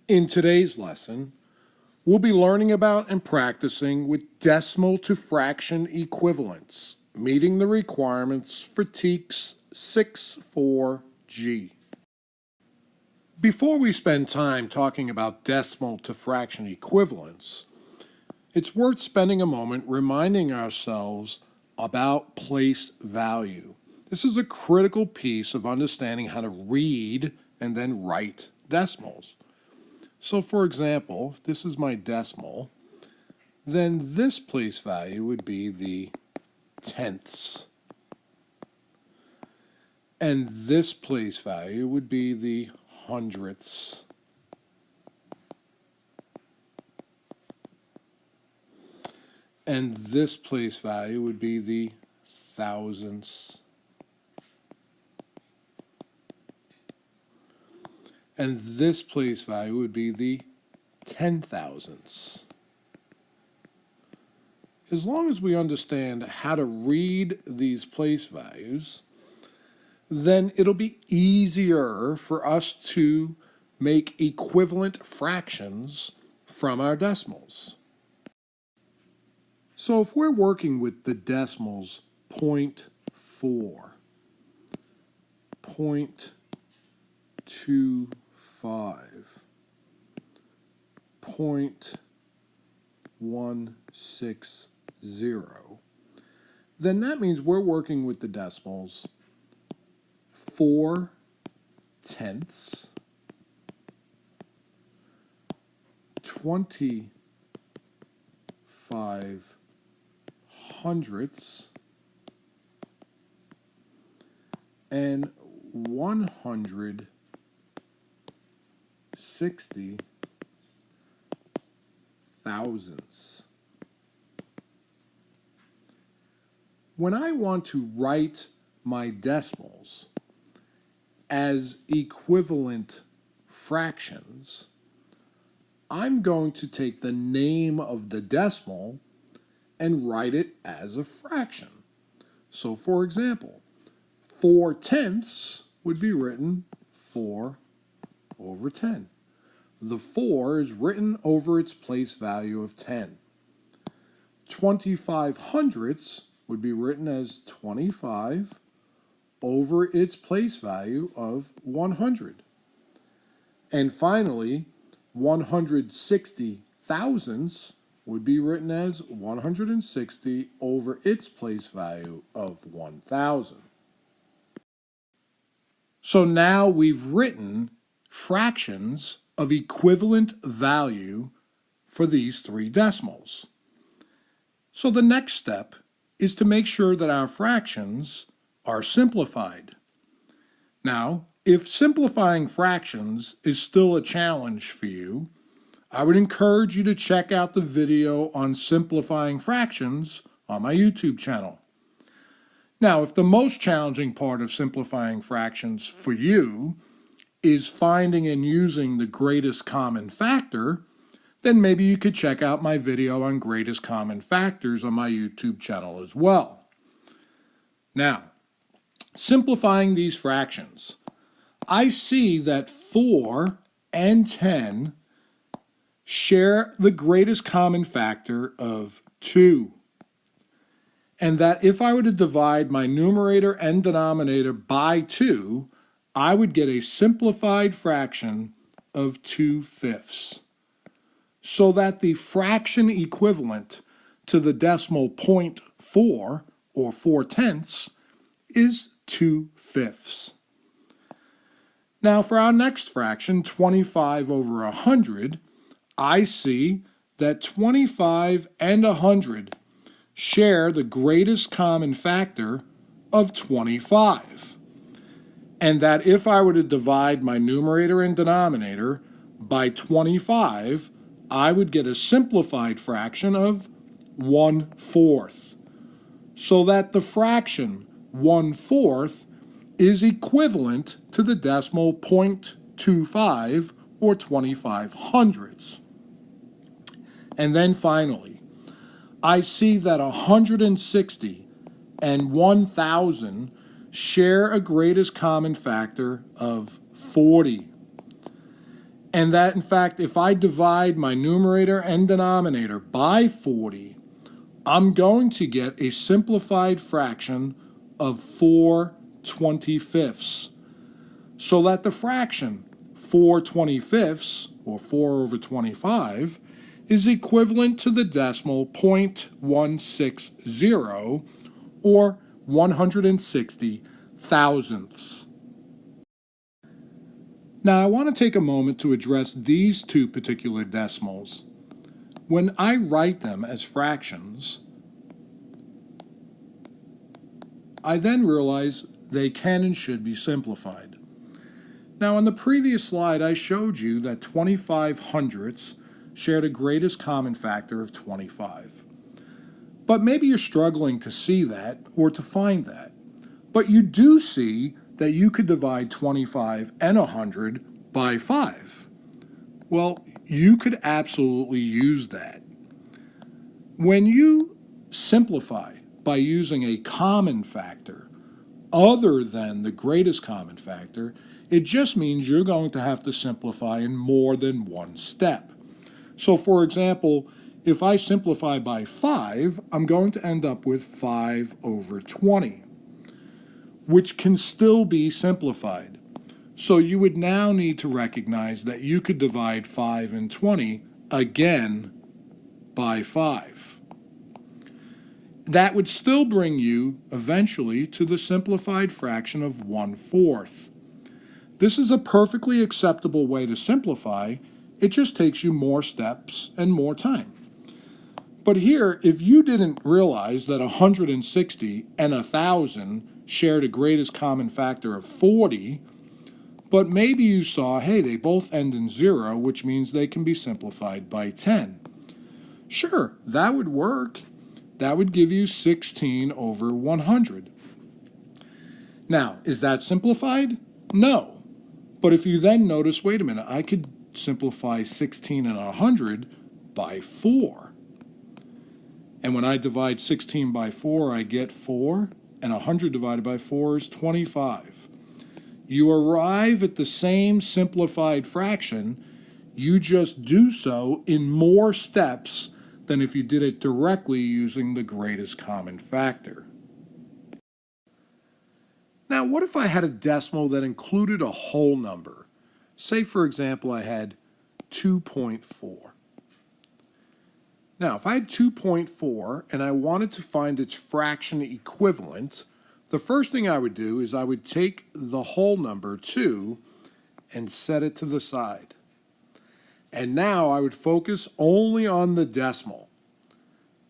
In today's lesson, we'll be learning about and practicing with decimal to fraction equivalents, meeting the requirements for TEKS 6.4G. Before we spend time talking about decimal to fraction equivalents, it's worth spending a moment reminding ourselves about place value. This is a critical piece of understanding how to read and then write decimals. So for example, if this is my decimal, then this place value would be the tenths. And this place value would be the hundredths. And this place value would be the thousandths. And this place value would be the 10,000ths. As long as we understand how to read these place values, then it'll be easier for us to make equivalent fractions from our decimals. So if we're working with the decimals 0.4, 0.25, 0.160, then that means we're working with the decimals 4 tenths, 25 hundredths, and 160 thousandths. When I want to write my decimals as equivalent fractions, I'm going to take the name of the decimal and write it as a fraction. So for example, 4 tenths would be written 4 over 10. The 4 is written over its place value of 10. 25 hundredths would be written as 25 over its place value of 100. And finally, 160 thousandths would be written as 160 over its place value of 1,000. So now we've written fractions of equivalent value for these three decimals. So the next step is to make sure that our fractions are simplified. Now, if simplifying fractions is still a challenge for you, I would encourage you to check out the video on simplifying fractions on my YouTube channel. Now, if the most challenging part of simplifying fractions for you is finding and using the greatest common factor, then maybe you could check out my video on greatest common factors on my YouTube channel as well. Now, simplifying these fractions, I see that 4 and 10 share the greatest common factor of 2. And that if I were to divide my numerator and denominator by 2, I would get a simplified fraction of 2/5. So that the fraction equivalent to the decimal 0.4 or 4 tenths is 2/5. Now for our next fraction, 25 over 100, I see that 25 and 100 share the greatest common factor of 25. And that if I were to divide my numerator and denominator by 25, I would get a simplified fraction of 1/4. So that the fraction 1/4 is equivalent to the decimal 0.25 or 25 hundredths. And then finally, I see that 160 and 1,000 share a greatest common factor of 40. and that in fact if I divide my numerator and denominator by 40, I'm going to get a simplified fraction of 4/25, so that the fraction 4/25, or 4 over 25, is equivalent to the decimal 0.160, or 160 thousandths. Now I want to take a moment to address these two particular decimals. When I write them as fractions, I then realize they can and should be simplified. Now on the previous slide I showed you that 25 hundredths share the greatest common factor of 25. But maybe you're struggling to see that or to find that. But you do see that you could divide 25 and 100 by 5. Well, you could absolutely use that. When you simplify by using a common factor other than the greatest common factor, it just means you're going to have to simplify in more than one step. So for example, if I simplify by 5, I'm going to end up with 5 over 20, which can still be simplified. So you would now need to recognize that you could divide 5 and 20 again by 5. That would still bring you eventually to the simplified fraction of 1/4. This is a perfectly acceptable way to simplify. It just takes you more steps and more time. But here, if you didn't realize that 160 and 1,000 share the greatest common factor of 40, but maybe you saw, hey, they both end in 0, which means they can be simplified by 10. Sure, that would work. That would give you 16 over 100. Now, is that simplified? No. But if you then notice, wait a minute, I could simplify 16 and 100 by 4. And when I divide 16 by 4, I get 4, and 100 divided by 4 is 25. You arrive at the same simplified fraction, you just do so in more steps than if you did it directly using the greatest common factor. Now, what if I had a decimal that included a whole number? Say, for example, I had 2.4. Now, if I had 2.4 and I wanted to find its fraction equivalent, the first thing I would do is I would take the whole number 2 and set it to the side. And now I would focus only on the decimal.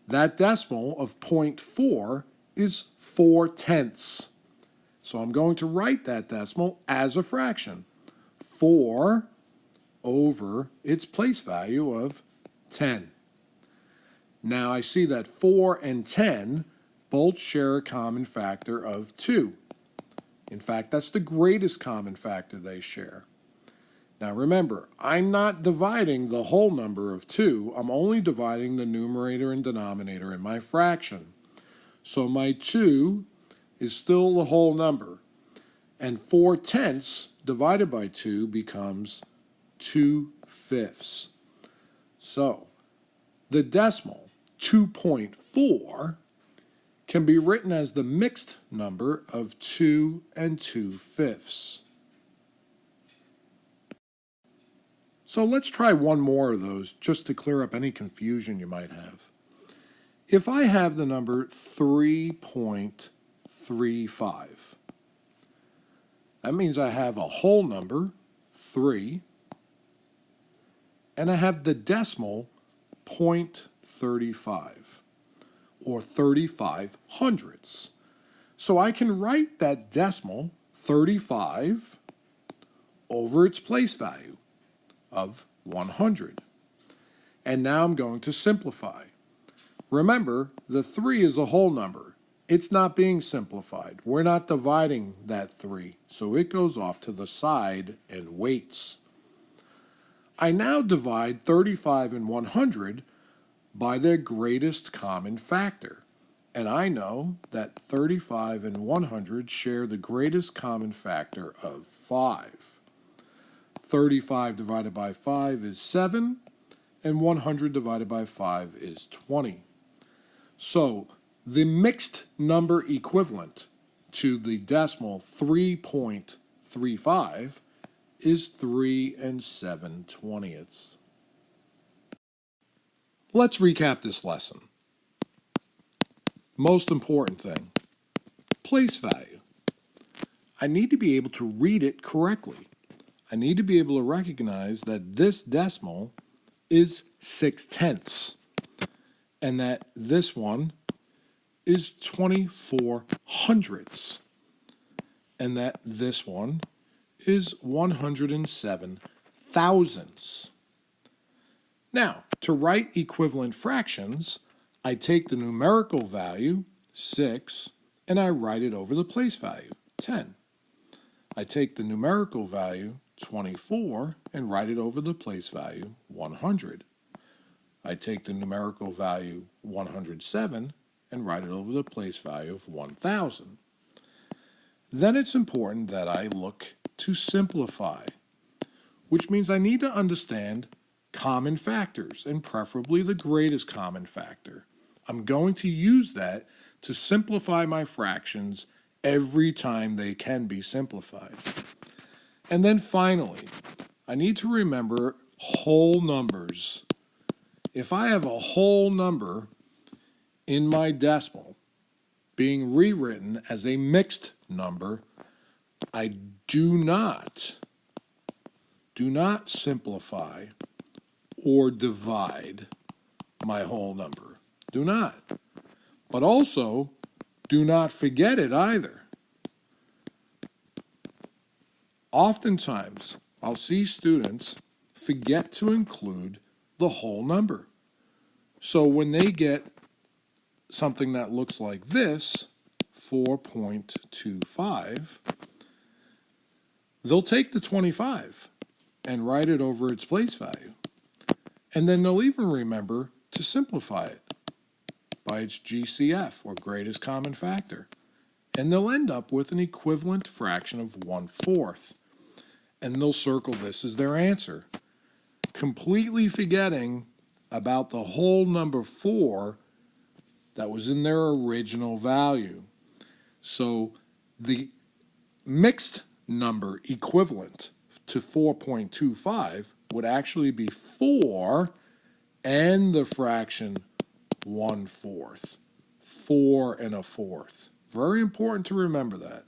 That decimal of 0.4 is 4/10. So I'm going to write that decimal as a fraction. 4 over its place value of 10. Now I see that 4 and 10 both share a common factor of 2. In fact, that's the greatest common factor they share. Now remember, I'm not dividing the whole number of 2. I'm only dividing the numerator and denominator in my fraction. So my 2 is still the whole number. And 4/10 divided by 2 becomes 2/5. So the decimal 2.4 can be written as the mixed number of 2 and 2/5. So let's try one more of those just to clear up any confusion you might have. If I have the number 3.35, that means I have a whole number, 3, and I have the decimal 0.35, or 35 hundredths. So I can write that decimal 35 over its place value of 100. And now I'm going to simplify. Remember, the 3 is a whole number. It's not being simplified. We're not dividing that 3, so it goes off to the side and waits. I now divide 35 and 100 by their greatest common factor. And I know that 35 and 100 share the greatest common factor of 5. 35 divided by 5 is 7, and 100 divided by 5 is 20. So the mixed number equivalent to the decimal 3.35 is 3 7/20. Let's recap this lesson. Most important thing, place value. I need to be able to read it correctly. I need to be able to recognize that this decimal is 6/10, and that this one is 24 hundredths, and that this one is 107 thousandths. Now, to write equivalent fractions, I take the numerical value, 6, and I write it over the place value, 10. I take the numerical value, 24, and write it over the place value, 100. I take the numerical value, 107, and write it over the place value of 1000. Then it's important that I look to simplify, which means I need to understand common factors, and preferably the greatest common factor. I'm going to use that to simplify my fractions every time they can be simplified. And then finally, I need to remember whole numbers. If I have a whole number in my decimal being rewritten as a mixed number, I do not simplify or divide my whole number. Do not. But also, do not forget it either. Oftentimes, I'll see students forget to include the whole number. So when they get something that looks like this, 4.25, they'll take the 25 and write it over its place value. And then they'll even remember to simplify it by its GCF, or greatest common factor. And they'll end up with an equivalent fraction of 1/4. And they'll circle this as their answer, completely forgetting about the whole number 4 that was in their original value. So the mixed number equivalent to 4.25 would actually be 4 and the fraction 1/4. 4 1/4. Very important to remember that.